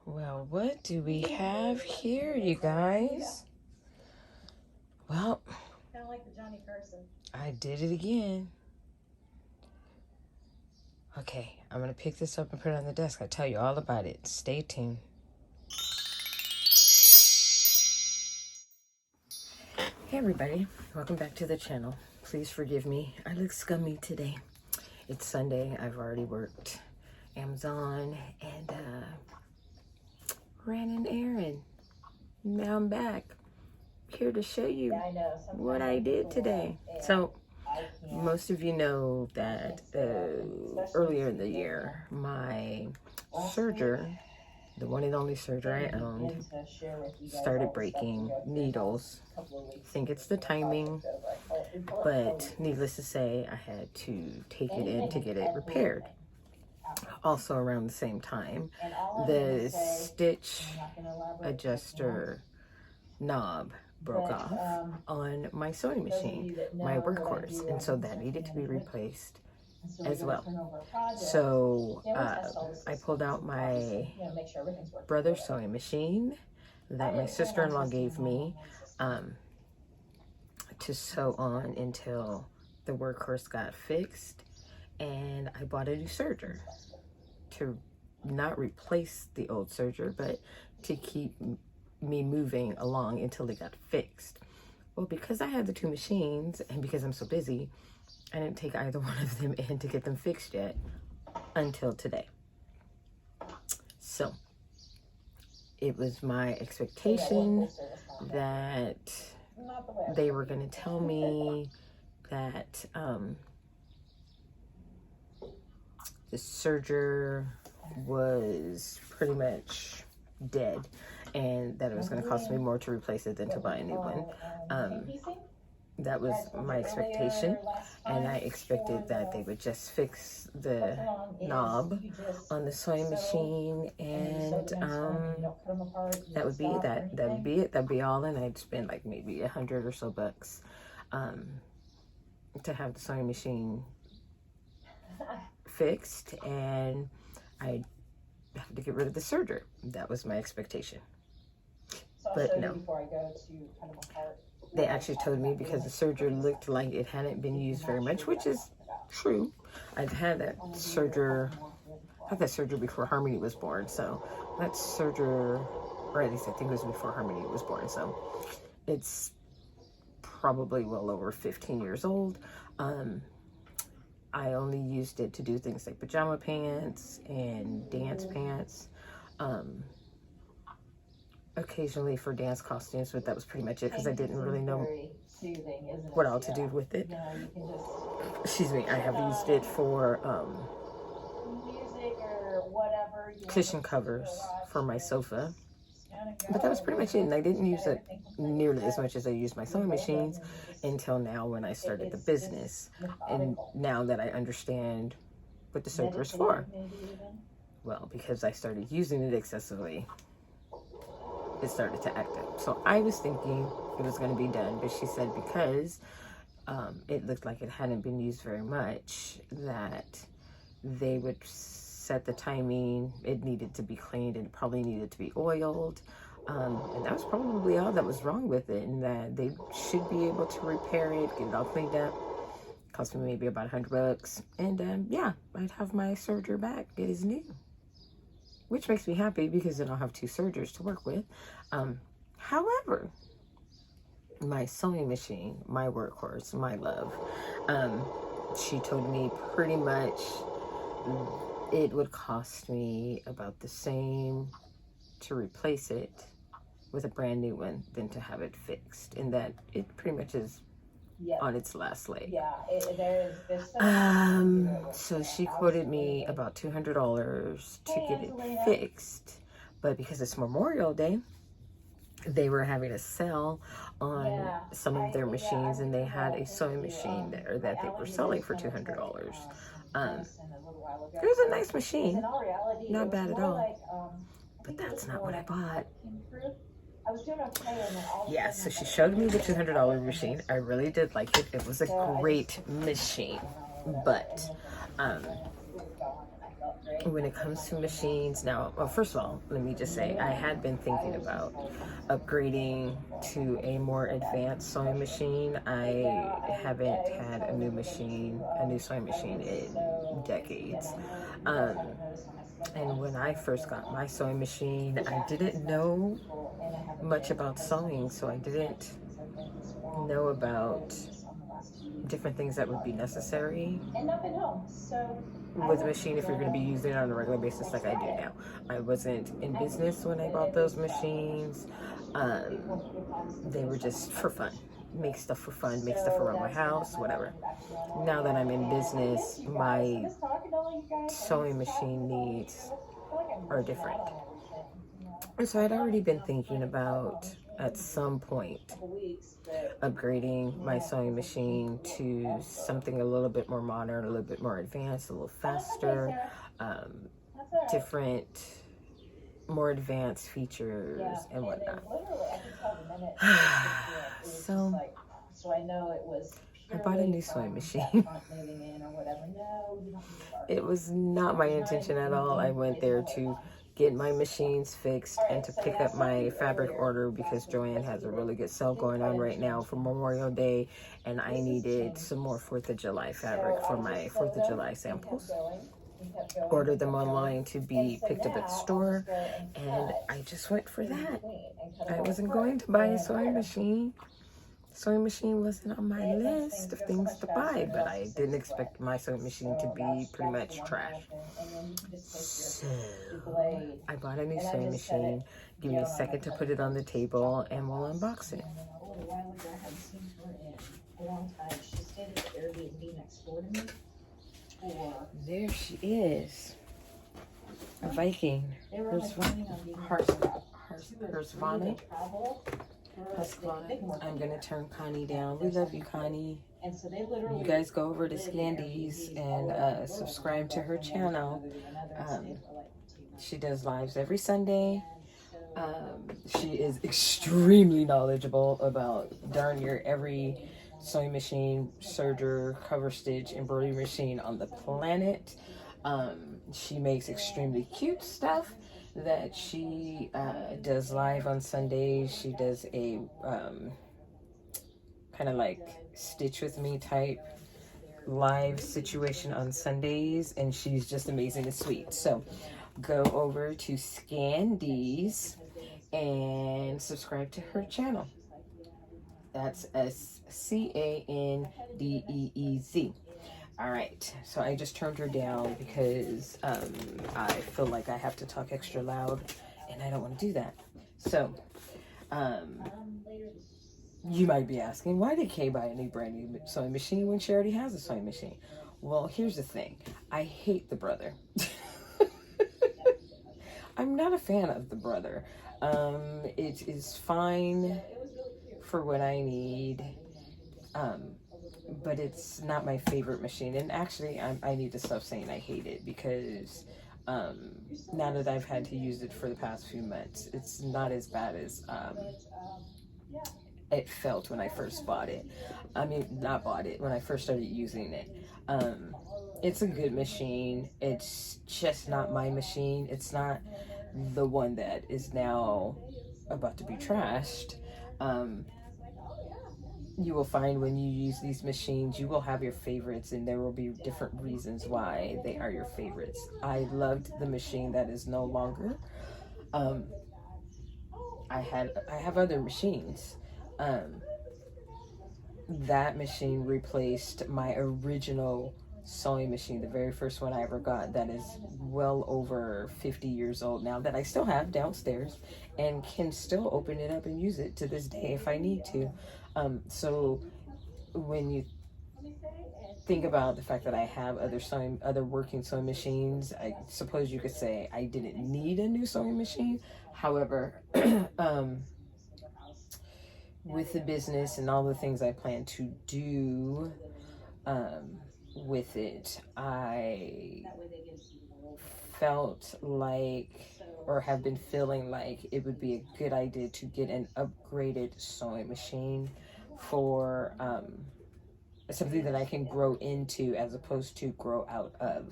Well, what do we have here, you guys? Well, kind of like the Johnny Carson. I did it again. Okay, I'm going to pick this up and put it on the desk. I'll tell you all about it. Stay tuned. Hey everybody, welcome back to the channel. Please forgive me. I look scummy today. It's Sunday. I've already worked Amazon and ran an errand. Now I'm back here to show you what I did today. So most of you know that earlier in the year, my serger, the one and only serger I owned, started breaking needles. I think it's the timing, but needless to say, I had to take it in to get it repaired. Also around the same time, the stitch adjuster knob broke off on my sewing machine, my workhorse, and so that needed to be replaced as well. So I pulled out my brother's sewing machine that my sister-in-law gave me to sew on until the workhorse got fixed, and I bought a new serger to not replace the old serger, but to keep me moving along until it got fixed. Well, because I had the two machines and because I'm so busy, I didn't take either one of them in to get them fixed yet until today. So it was my expectation that they were going to tell me that the serger was pretty much dead and that it was going to cost me more to replace it than to buy a new one. That was my expectation, and I expected that they would just fix the knob on the sewing machine, and that would be that. That would be it. That'd be all, and I'd spend like maybe $100 or so to have the sewing machine fixed, and I'd have to get rid of the serger. That was my expectation. But no. They actually told me because the serger looked like it hadn't been used very much, which is true. I've had that serger, before Harmony was born, so that serger, or at least I think it was before Harmony was born, so it's probably well over 15 years old. I only used it to do things like pajama pants and dance pants. Occasionally for dance costumes, but that was pretty much it because I didn't really know what all to do with it. Excuse me, I have used it for cushion covers for my sofa, but that was pretty much it, and I didn't use it nearly as much as I used my sewing machines until now when I started the business, and now that I understand what the serger is for. Well, because I started using it excessively, it started to act up. So I was thinking it was going to be done, but she said because it looked like it hadn't been used very much, that they would set the timing. It needed to be cleaned and it probably needed to be oiled. And that was probably all that was wrong with it, and that they should be able to repair it, get it all cleaned up. Cost me maybe about $100. And yeah, I'd have my serger back. It is new, which makes me happy because then I'll have two sergers to work with. However, my sewing machine, my workhorse, my love, she told me pretty much it would cost me about the same to replace it with a brand new one than to have it fixed, and that it pretty much is on its last leg. So she quoted me about $200 to get it fixed, but because it's Memorial Day, they were having a sale on some of their machines, and they had a sewing machine there that they were selling for $200. It was a nice machine, not bad at all, but that's not what I bought. Yeah, so she showed me the $200 machine. I really did like it. It was a great machine, but when it comes to machines now, well, first of all, let me just say I had been thinking about upgrading to a more advanced sewing machine. I haven't had a new sewing machine in decades. And when I first got my sewing machine, I didn't know much about sewing, so I didn't know about different things that would be necessary with a machine if you're going to be using it on a regular basis like I do now. I wasn't in business when I bought those machines. They were just for fun. Make stuff for fun, make stuff around my house, whatever. Now that I'm in business, my sewing machine needs are different. And so I'd already been thinking about, at some point, upgrading my sewing machine to something a little bit more modern, a little bit more advanced, a little faster, different, more advanced features and whatnot. So I bought a new sewing machine. It was not my intention at all. I went there to get my machines fixed and to pick up my fabric order because Joanne has a really good sale going on right now for Memorial Day, and I needed some more 4th of July fabric for my 4th of July samples. Ordered them online to be picked up at the store, and I just went for that. I wasn't going to buy a sewing machine. Sewing machine wasn't on my list of things to buy, but I didn't expect my sewing machine to be pretty much trash. So I bought a new sewing machine. Give me a second to put it on the table and we'll unbox it. There she is. A Viking. Hers Vonic. I'm gonna turn Connie down. We love you, Connie. You guys go over to Scandies and subscribe to her channel. She does lives every Sunday. She is extremely knowledgeable about darn near every sewing machine, serger, cover stitch, embroidery machine on the planet. She makes extremely cute stuff that she does live on Sundays. She does a kind of like stitch with me type live situation on Sundays, and she's just amazing and sweet. So go over to Scandies and subscribe to her channel. That's SCANDEEZ. All right, so I just turned her down because I feel like I have to talk extra loud, and I don't want to do that. So, you might be asking, why did Kay buy a new brand new sewing machine when she already has a sewing machine? Well, here's the thing. I hate the brother. I'm not a fan of the brother. It is fine for what I need. But it's not my favorite machine. And actually, I need to stop saying I hate it because now that I've had to use it for the past few months, it's not as bad as it felt when I first bought it. I mean, not bought it, when I first started using it. It's a good machine. It's just not my machine. It's not the one that is now about to be trashed. You will find when you use these machines, you will have your favorites, and there will be different reasons why they are your favorites. I loved the machine that is no longer. I have other machines. That machine replaced my original sewing machine, the very first one I ever got, that is well over 50 years old now, that I still have downstairs and can still open it up and use it to this day if I need to. So when you think about the fact that I have other working sewing machines, I suppose you could say I didn't need a new sewing machine. However, with the business and all the things I plan to do with it, I felt like, or have been feeling like, it would be a good idea to get an upgraded sewing machine for something that I can grow into as opposed to grow out of.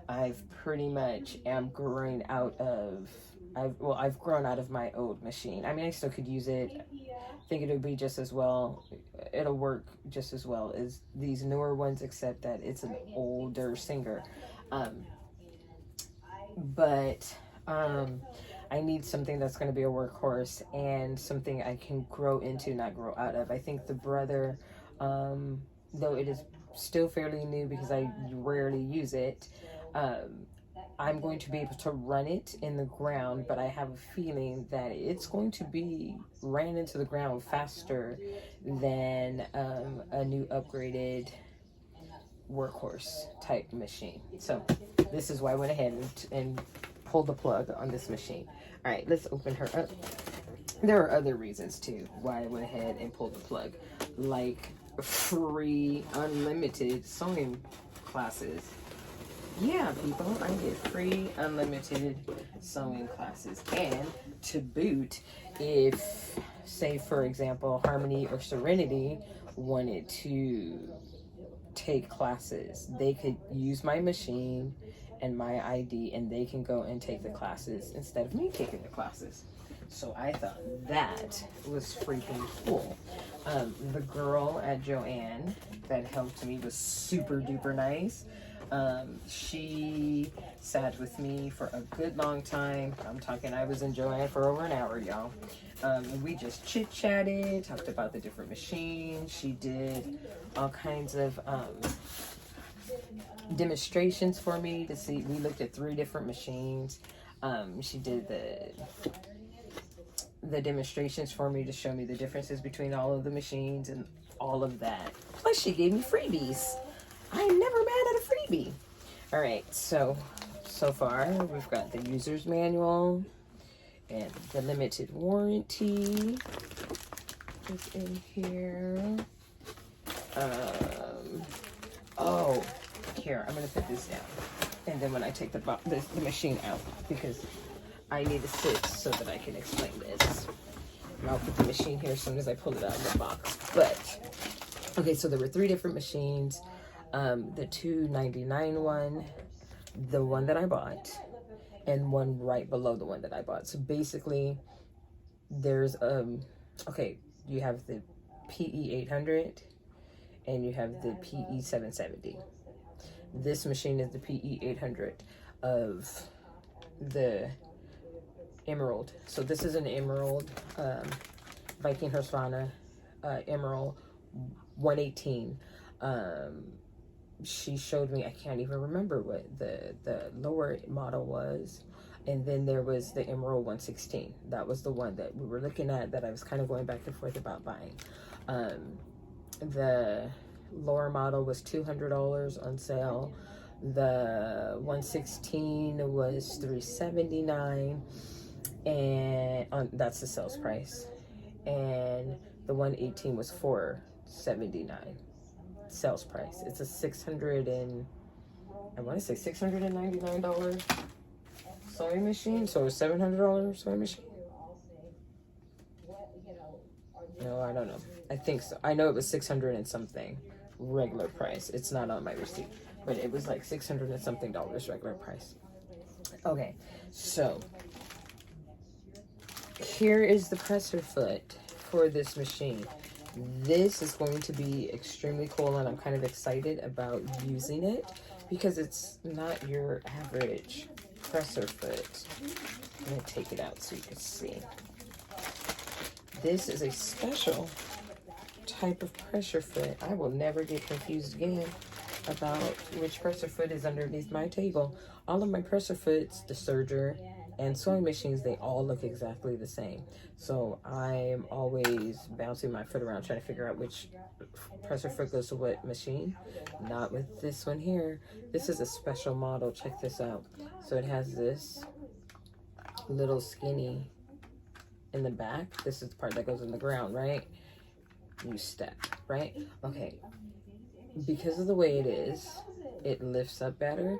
I've pretty much am growing out of, I've grown out of my old machine. I mean, I still could use it. I think it'll be just as well, it'll work just as well as these newer ones, except that it's an older Singer. But I need something that's going to be a workhorse and something I can grow into, not grow out of. I think the Brother, though it is still fairly new because I rarely use it, I'm going to be able to run it in the ground, but I have a feeling that it's going to be ran into the ground faster than a new upgraded workhorse type machine. So this is why I went ahead and pulled the plug on this machine. All right, let's open her up. There are other reasons too why I went ahead and pulled the plug, like free unlimited sewing classes. Yeah, people, I get free unlimited sewing classes. And to boot, if, say, for example, Harmony or Serenity wanted to take classes, they could use my machine and my ID, and they can go and take the classes instead of me taking the classes. So I thought that was freaking cool. The girl at Joann that helped me was super duper nice. She sat with me for a good long time. I'm talking, I was in Joann for over an hour, y'all. We just chit-chatted, talked about the different machines. She did all kinds of demonstrations for me to see. We looked at 3 different machines. She did the demonstrations for me to show me the differences between all of the machines and all of that. Plus, she gave me freebies. I'm never mad at a freebie. All right, so far we've got the user's manual and the limited warranty is in here. Oh, here, I'm gonna put this down, and then when I take the machine out, because I need to sit so that I can explain this. And I'll put the machine here as soon as I pull it out of the box. But okay, so there were 3 different machines. The $2.99 one, the one that I bought, and one right below the one that I bought. So basically, there's okay, you have the PE 800 and you have the PE 770. This machine is the PE 800 of the Emerald. So this is an Emerald Viking Husqvarna Emerald 118. She showed me, I can't even remember what the lower model was, and then there was the Emerald 116. That was the one that we were looking at, that I was kind of going back and forth about buying. The lower model was $200 on sale. The 116 was $379, and that's the sales price, and the 118 was $479 sales price. It's a $699 sewing machine, so a $700 sewing machine. No, I don't know. I think so. I know it was 600 and something regular price. It's not on my receipt, but it was like 600 and something dollars regular price. Okay, so here is the presser foot for this machine. This is going to be extremely cool, and I'm kind of excited about using it because it's not your average presser foot. I'm going to take it out so you can see. This is a special type of presser foot. I will never get confused again about which presser foot is underneath my table. All of my presser foots, the serger and sewing machines, they all look exactly the same. So I'm always bouncing my foot around trying to figure out which presser foot goes to what machine. Not with this one here. This is a special model. Check this out. So it has this little skinny in the back. This is the part that goes in the ground, right? You step, right? Okay. Because of the way it is, it lifts up better,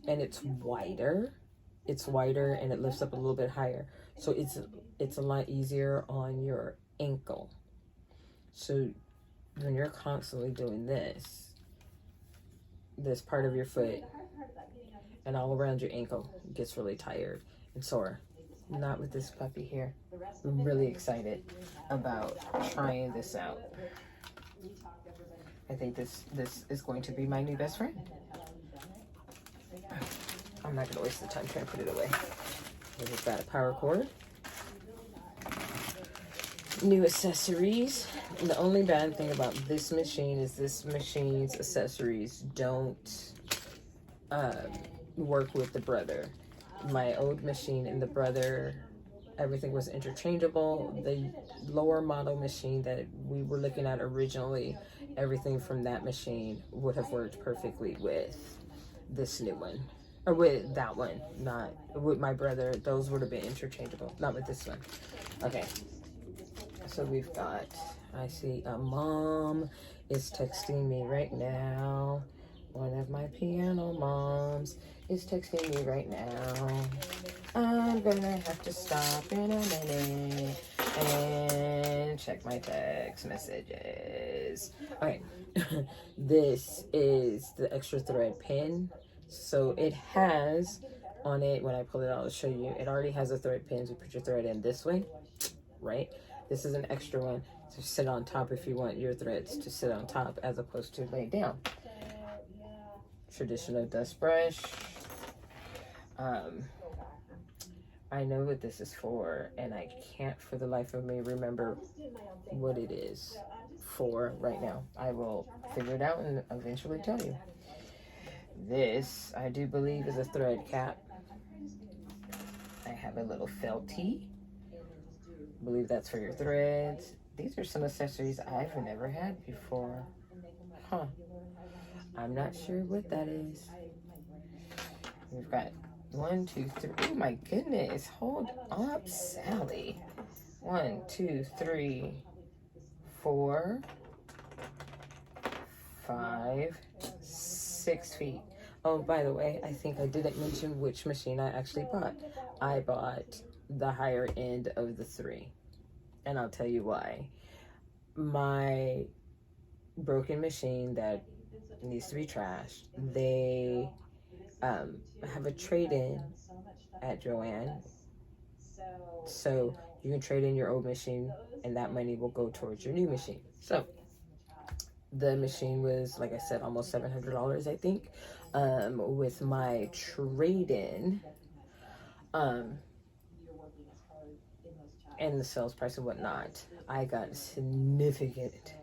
and it's wider. It's wider and it lifts up a little bit higher. So it's a lot easier on your ankle. So when you're constantly doing this part of your foot and all around your ankle gets really tired and sore. Not with this puppy here. I'm really excited about trying this out. I think this is going to be my new best friend. I'm not gonna waste the time trying to put it away. We've got a power cord. New accessories. The only bad thing about this machine is this machine's accessories don't work with the brother. My old machine and the brother, everything was interchangeable. The lower model machine that we were looking at originally, everything from that machine would have worked perfectly with this new one. Or with that one, not with my brother. Those would have been interchangeable, not with this one. Okay, so we've got, I see a mom is texting me right now. One of my piano moms is texting me right now. I'm gonna have to stop in a minute and check my text messages. Okay, this is the extra thread pin. So it has on it, when I pull it out, I'll show you, it already has a thread pin to put your thread in this way, right? This is an extra one to sit on top if you want your threads to sit on top as opposed to lay down. Traditional dust brush. I know what this is for, and I can't for the life of me remember what it is for right now. I will figure it out and eventually tell you. This, I do believe, is a thread cap. I have a little felty. I believe that's for your threads. These are some accessories I've never had before. Huh. I'm not sure what that is. We've got 1, 2, 3. Oh my goodness. Hold up, Sally. 1, 2, 3, 4, 5, 6 feet. Oh, by the way, I think I didn't mention which machine I actually bought. I bought the higher end of the 3. And I'll tell you why. My broken machine that needs to be trashed, they have a trade-in at Joann. So you can trade in your old machine and that money will go towards your new machine. So the machine was, like I said, almost $700, I think. With my trade-in, and the sales price and whatnot, I got a significant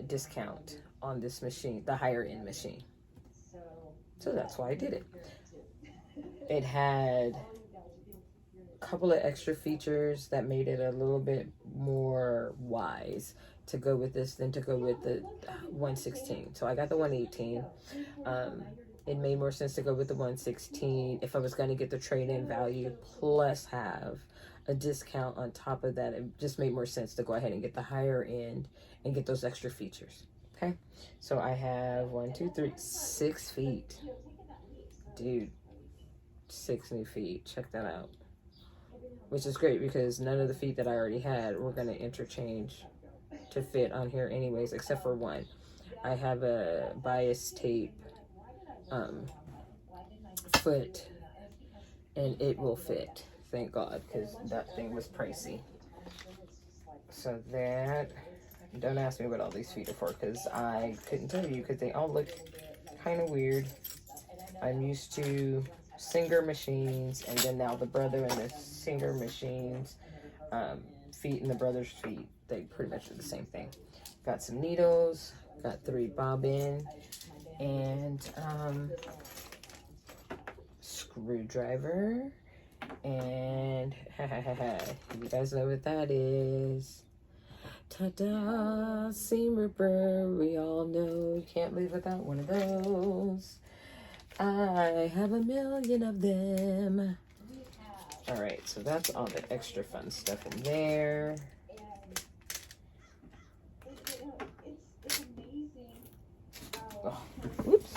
discount on this machine, the higher end machine. So that's why I did it. It had a couple of extra features that made it a little bit more wise to go with this than to go with the 116. So I got the 118. It made more sense to go with the 116 if I was going to get the trade-in value plus have a discount on top of that. It just made more sense to go ahead and get the higher end and get those extra features. Okay, so I have 1, 2, 3, 6 feet. Dude, 6 new feet. Check that out. Which is great because none of the feet that I already had were going to interchange to fit on here anyways, except for one. I have a bias tape foot and it will fit, thank God, because that thing was pricey. So that, don't ask me what all these feet are for because I couldn't tell you because they all look kind of weird. I'm used to Singer machines, and then now the brother and the Singer machines, feet and the brother's feet, they pretty much do the same thing. Got some needles, got 3 bobbin, and screwdriver, and you guys know what that is. Ta-da, seam ripper. We all know you can't live without one of those. I have a million of them. All right, so that's all the extra fun stuff in there. Oh, oops.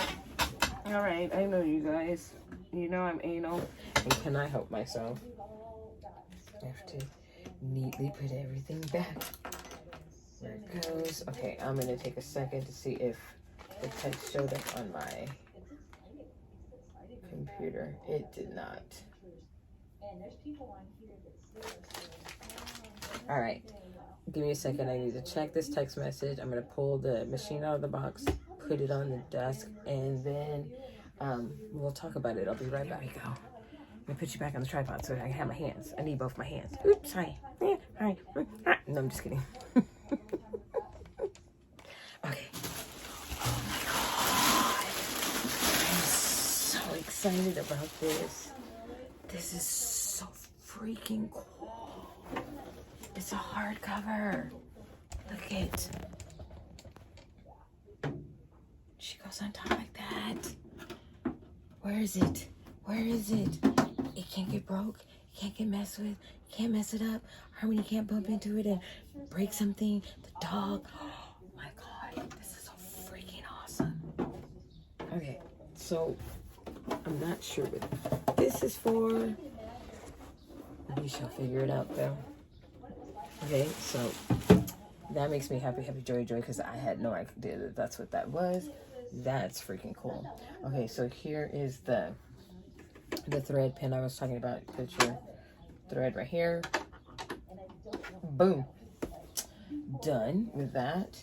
All right, I know you guys. You know I'm anal. And can I help myself? I have to neatly put everything back. There it goes. Okay, I'm gonna take a second to see if the text showed up on my computer. It did not. All right, give me a second. I need to check this text message. I'm gonna pull the machine out of the box, put it on the desk, and then we'll talk about it. I'll be right back. There we go. I'm gonna put you back on the tripod so I can have my hands. I need both my hands. Oops, sorry. No, I'm just kidding. Okay. Oh my God. I'm so excited about this. This is so freaking cool. It's a hardcover. Look it. She goes on top like that. Where is it? Where is it? It can't get broke. It can't get messed with. Can't mess it up. Harmony can't bump into it and break something. The dog. Oh my God. This is so freaking awesome. Okay. So, I'm not sure what this is for. We shall figure it out though. Okay, so that makes me happy, joy, because I had no idea that that's what that was. That's freaking cool. Okay, so here is the thread pin I was talking about. Put your thread right here. Boom. Done with that.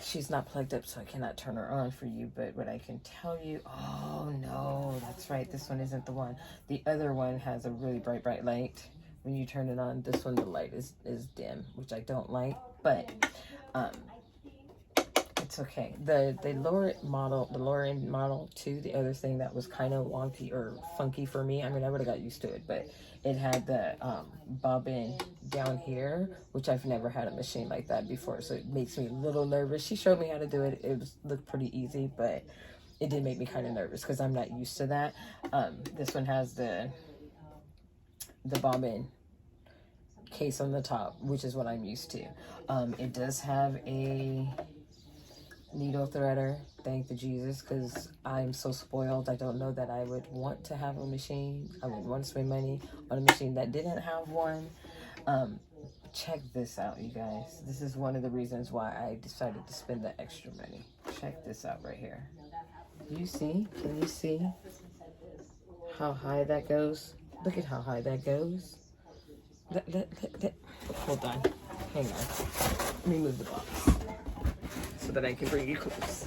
She's not plugged up, so I cannot turn her on for you, but what I can tell you, oh no, that's right, this one isn't the one. The other one has a really bright light. When you turn it on, this one, the light is dim, which I don't like, but it's okay. The lower end model to the other thing that was kind of wonky or funky for me. I mean, I would have got used to it, but it had the bobbin down here, which I've never had a machine like that before, so it makes me a little nervous. She showed me how to do it. It looked pretty easy, but it did make me kind of nervous because I'm not used to that. This one has the bobbin case on the top, which is what I'm used to. It does have a needle threader, thank the Jesus, because I'm so spoiled. I don't know that I would want to have a machine. I would want to spend money on a machine that didn't have one. Check this out, you guys. This is one of the reasons why I decided to spend the extra money. Check this out right here. You see? Can you see how high that goes? Look at how high that goes. Hold on. Hang on. Let me move the box so that I can bring you close.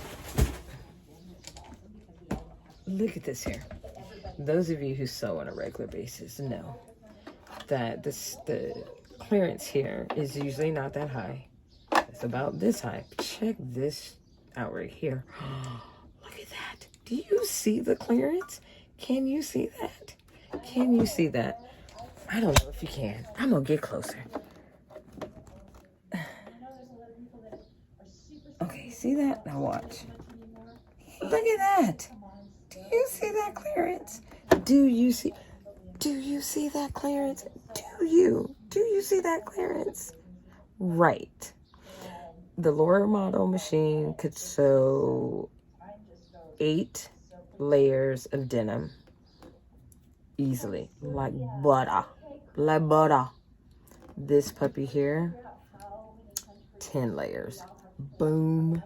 Look at this here. Those of you who sew on a regular basis know that the clearance here is usually not that high. It's about this high. Check this out right here. Look at that. Do you see the clearance? Can you see that? Can you see that? I don't know if you can. I'm gonna get closer. Okay, see that? Now watch. Look at that. Do you see that clearance? Do you see that clearance? Do you see that clearance? Right. The lower model machine could sew 8 layers of denim easily, like butter. This puppy here, 10 layers. Boom.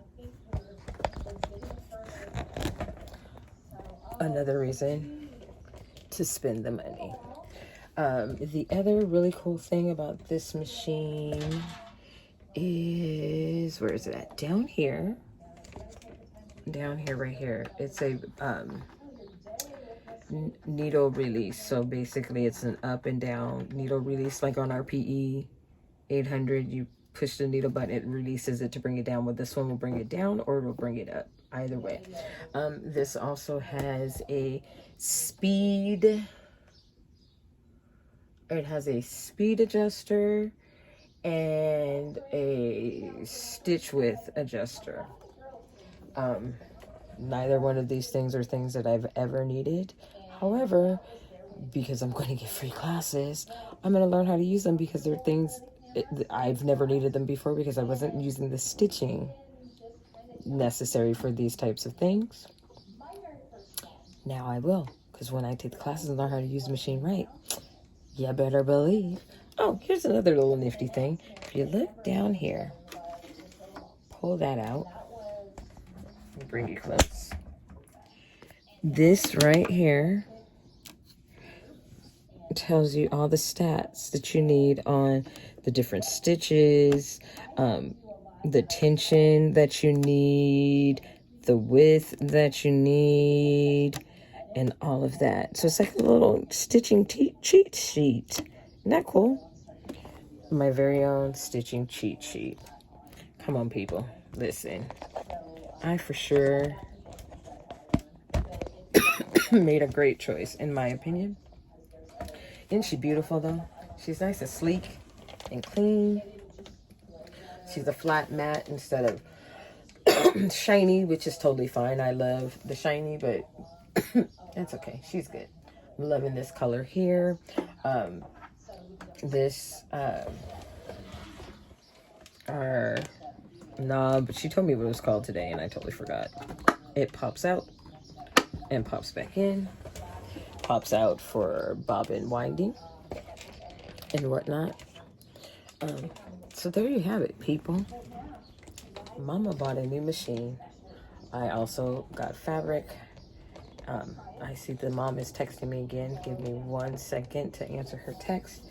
Another reason to spend the money. The other really cool thing about this machine is, where is it at? Down here right here. It's a needle release. So basically it's an up and down needle release, like on our PE 800. You push the needle button, it releases it to bring it down. Well, this one will bring it down or it will bring it up. Either way. This also has a speed. It has a speed adjuster and a stitch width adjuster. Neither one of these things are things that I've ever needed. However, because I'm going to get free classes, I'm going to learn how to use them because they're things I've never needed them before because I wasn't using the stitching necessary for these types of things. Now I will, because when I take the classes and learn how to use the machine right, you better believe Oh, here's another little nifty thing. If you look down here, pull that out. Let me bring you close. This right here tells you all the stats that you need on the different stitches, the tension that you need, the width that you need, and all of that. So it's like a little stitching cheat sheet. Isn't that cool? My very own stitching cheat sheet. Come on, people. Listen. I for sure made a great choice, in my opinion. Isn't she beautiful, though? She's nice and sleek and clean. She's a flat matte instead of shiny, which is totally fine. I love the shiny, but that's okay. She's good. I'm loving this color here. This our knob, she told me what it was called today, and I totally forgot. It pops out and pops back in. Pops out for bobbin winding and whatnot. So there you have it, people. Mama bought a new machine. I also got fabric. I see the mom is texting me again. Give me 1 second to answer her text,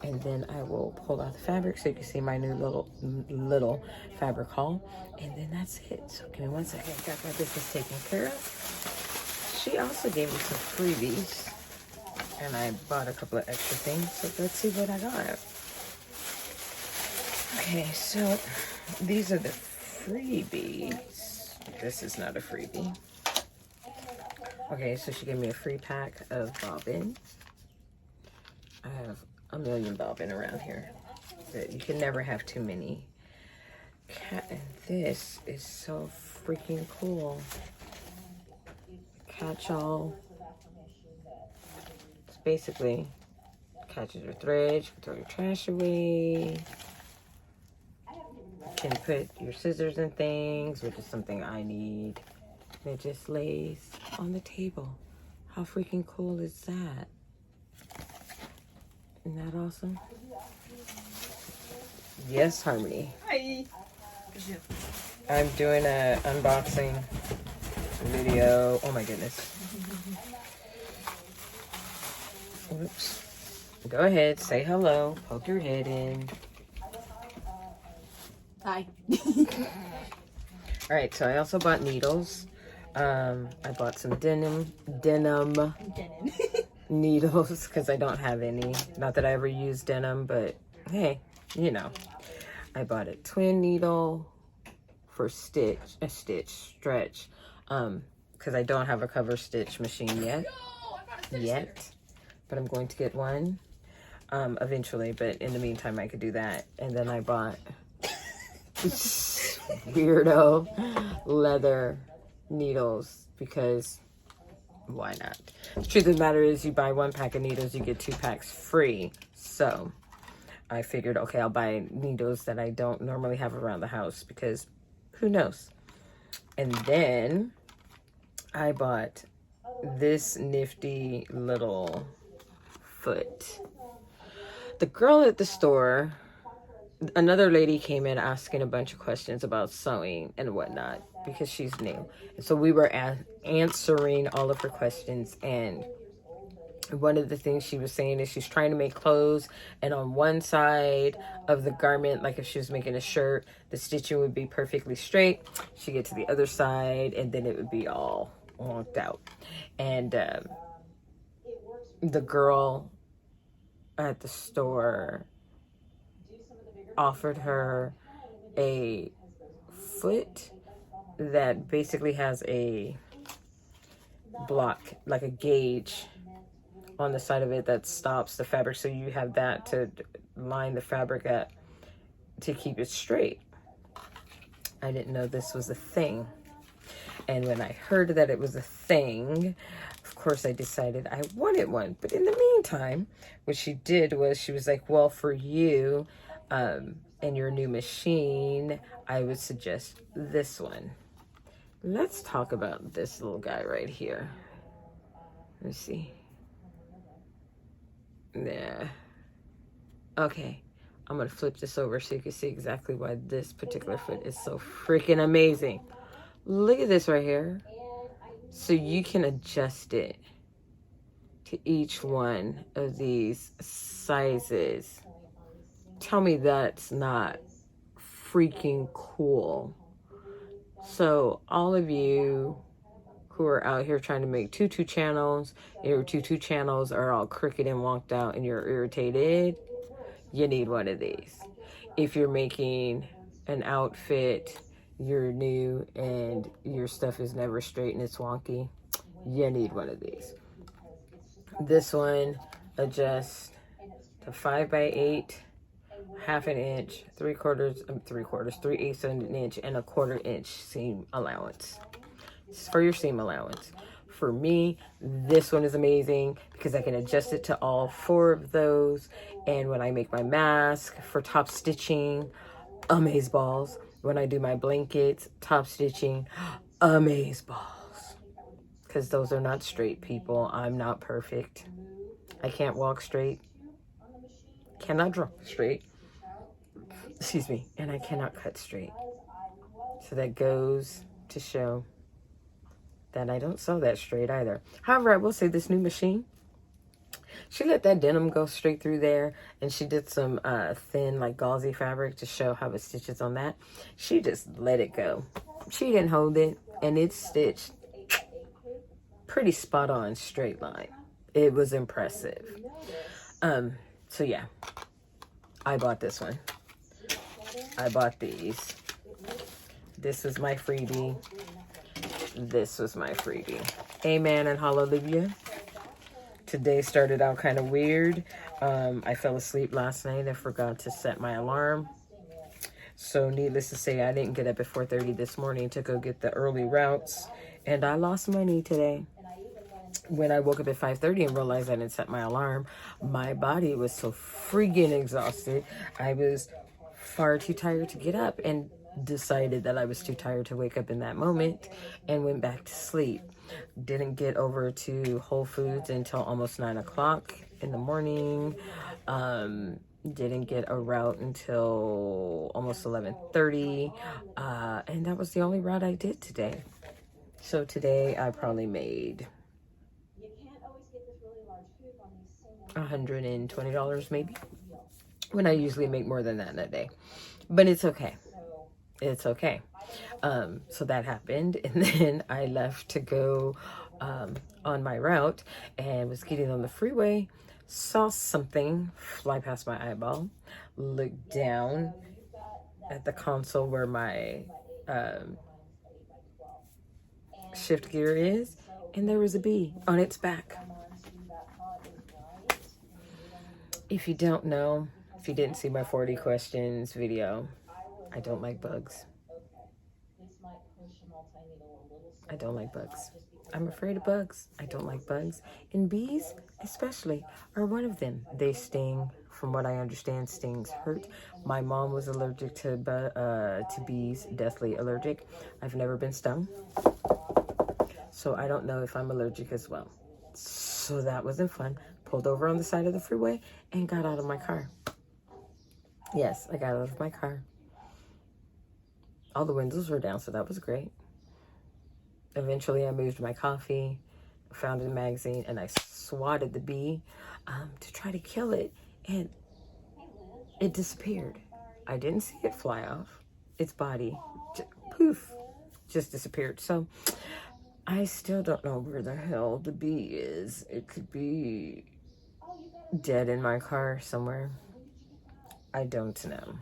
and then I will pull out the fabric so you can see my new little fabric haul. And then that's it. So give me 1 second. Got my business taken care of. She also gave me some freebies, and I bought a couple of extra things. So let's see what I got. Okay, so these are the freebies. This is not a freebie. Okay, so she gave me a free pack of bobbin. I have a million bobbin around here, but you can never have too many. And this is so freaking cool. Catch-all. It's basically catches your thread. You can throw your trash away. You can put your scissors in things, which is something I need. It just lays on the table. How freaking cool is that? Isn't that awesome? Yes, Harmony. Hi. I'm doing a unboxing video. Oh my goodness. Oops. Go ahead, say hello, poke your head in. Hi. All right, so I also bought needles. I bought some denim needles because I don't have any. Not that I ever use denim, but hey, you know. I bought a twin needle for stretch, because I don't have a cover stitch machine yet, but I'm going to get one eventually. But in the meantime, I could do that. And then I bought weirdo leather needles because why not? The truth of the matter is, you buy 1 pack of needles, you get 2 packs free. So I figured, okay, I'll buy needles that I don't normally have around the house because who knows? And then I bought this nifty little foot. The girl at the store, another lady came in asking a bunch of questions about sewing and whatnot because she's new. And so we were answering all of her questions, and one of the things she was saying is she's trying to make clothes, and on one side of the garment, like if she was making a shirt, the stitching would be perfectly straight. She'd get to the other side and then it would be all wonked out. And the girl at the store offered her a foot that basically has a block, like a gauge on the side of it that stops the fabric, so you have that to line the fabric at to keep it straight. I didn't know this was a thing, and when I heard that it was a thing, of course I decided I wanted one. But in the meantime, what she did was she was like, well, for you and your new machine, I would suggest this one. Let's talk about this little guy right here. Let's see. Yeah. Okay, I'm gonna flip this over so you can see exactly why this particular foot is so freaking amazing. Look at this right here. So you can adjust it to each one of these sizes. Tell me that's not freaking cool. So all of you who are out here trying to make tutu channels, your tutu channels are all crooked and wonked out and you're irritated, you need one of these. If you're making an outfit, you're new and your stuff is never straight and it's wonky, you need one of these. This one adjusts to 5x8, half an inch, 3/8 of an inch, and a 1/4 inch seam allowance. This is for your seam allowance. For me, this one is amazing because I can adjust it to all 4 of those. And when I make my mask for top stitching, amazeballs. When I do my blankets, top stitching, amazeballs. Because those are not straight, people. I'm not perfect. I can't walk straight. Cannot draw straight. Excuse me. And I cannot cut straight. So that goes to show that I don't sew that straight either. However, I will say this new machine, she let that denim go straight through there, and she did some thin, like gauzy fabric to show how it stitches on that. She just let it go. She didn't hold it, and it's stitched pretty spot on straight line. It was impressive. So yeah, I bought this one. I bought these. This was my freebie. This was my freebie. Amen and hallelujah. Today started out kind of weird. I fell asleep last night and forgot to set my alarm. So needless to say, I didn't get up at 4:30 this morning to go get the early routes. And I lost money today. When I woke up at 5:30 and realized I didn't set my alarm, my body was so freaking exhausted. I was far too tired to get up and decided that I was too tired to wake up in that moment and went back to sleep. Didn't get over to Whole Foods until almost 9 o'clock in the morning. Didn't get a route until almost 11:30. And that was the only route I did today. So today I probably made $120 maybe, when I usually make more than that in a day. But it's okay. It's okay. So that happened, and then I left to go on my route and was getting on the freeway, saw something fly past my eyeball, looked down at the console where my shift gear is, and there was a bee on its back. If you don't know, if you didn't see my 40 questions video, I don't like bugs. I don't like bugs. I'm afraid of bugs. I don't like bugs. And bees, especially, are one of them. They sting. From what I understand, stings hurt. My mom was allergic to bees, deathly allergic. I've never been stung. So I don't know if I'm allergic as well. So that wasn't fun. Pulled over on the side of the freeway and got out of my car. Yes, I got out of my car. All the windows were down, so that was great. Eventually, I moved my coffee, found a magazine, and I swatted the bee to try to kill it, and it disappeared. I didn't see it fly off. Its body, poof, just disappeared. So I still don't know where the hell the bee is. It could be dead in my car somewhere. I don't know.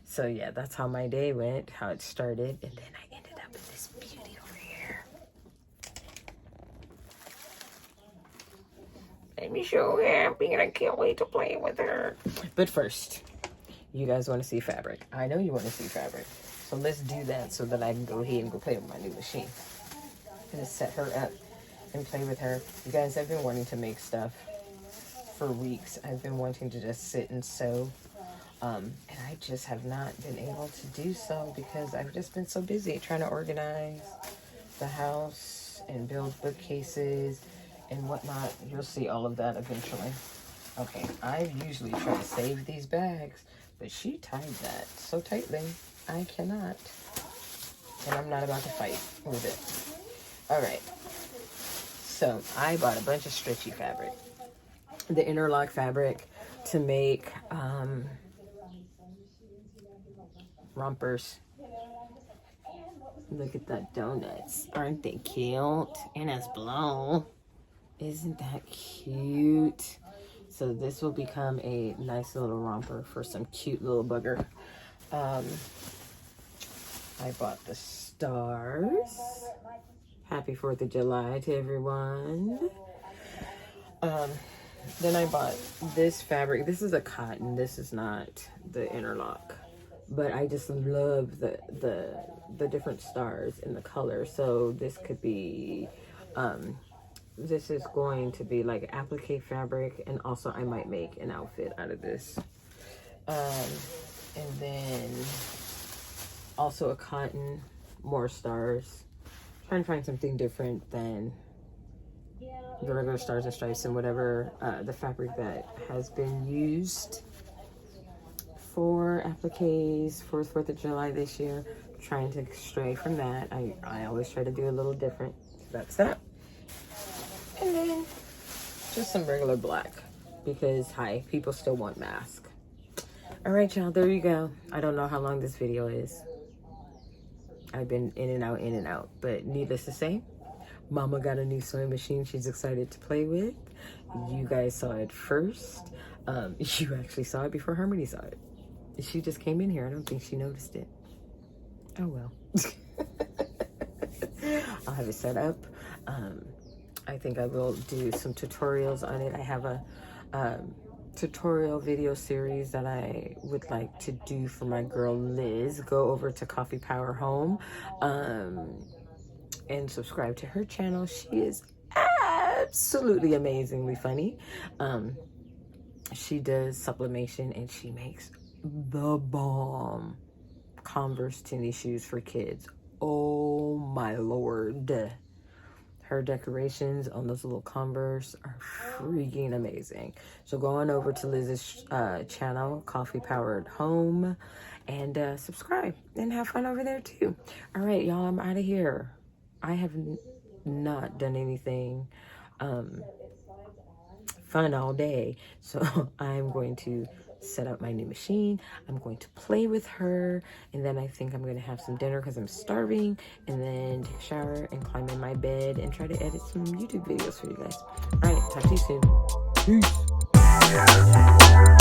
So yeah, that's how my day went, how it started, and then I ended up with this beauty over here. I'm so happy and I can't wait to play with her. But first, you guys want to see fabric. I know you want to see fabric. So let's do that so that I can go ahead and go play with my new machine. I'm gonna set her up and play with her. You guys, I've been wanting to make stuff for weeks. I've been wanting to just sit and sew. And I just have not been able to do so because I've just been so busy trying to organize the house and build bookcases and whatnot. You'll see all of that eventually. Okay, I usually try to save these bags, but she tied that so tightly, I cannot. And I'm not about to fight with it. All right. So I bought a bunch of stretchy fabric. The interlock fabric to make rompers. Look at the donuts. Aren't they cute? And it's blue. Isn't that cute? So this will become a nice little romper for some cute little bugger. I bought the stars. Happy 4th of July to everyone. Then I bought this fabric. This is a cotton. This is not the interlock. But I just love the different stars in the color. So this could be, this is going to be like applique fabric. And also I might make an outfit out of this. And then also a cotton, more stars. Trying to find something different than the regular stars and stripes and whatever the fabric that has been used for appliques for 4th of July this year. Trying to stray from that. I always try to do a little different. So that's that. And then just some regular black because, hi, people still want masks. All right, y'all, there you go. I don't know how long this video is. I've been in and out, but needless to say, Mama got a new sewing machine she's excited to play with. You guys saw it first. You actually saw it before Harmony saw it. She just came in here. I don't think she noticed it. Oh well. I'll have it set up. I think I will do some tutorials on it. I have a tutorial video series that I would like to do for my girl Liz. Go over to Coffee Power Home and subscribe to her channel. She is absolutely amazingly funny. She does sublimation and she makes the bomb Converse tennis shoes for kids. Oh my lord. Her decorations on those little Converse are freaking amazing. So go on over to Liz's channel, Coffee Powered Home, and subscribe and have fun over there too. All right, y'all, I'm out of here. I have not done anything fun all day. So I'm going to set up my new machine. I'm going to play with her, and then I think I'm going to have some dinner because I'm starving, and then take a shower and climb in my bed and try to edit some YouTube videos for you guys. All right, talk to you soon. Peace.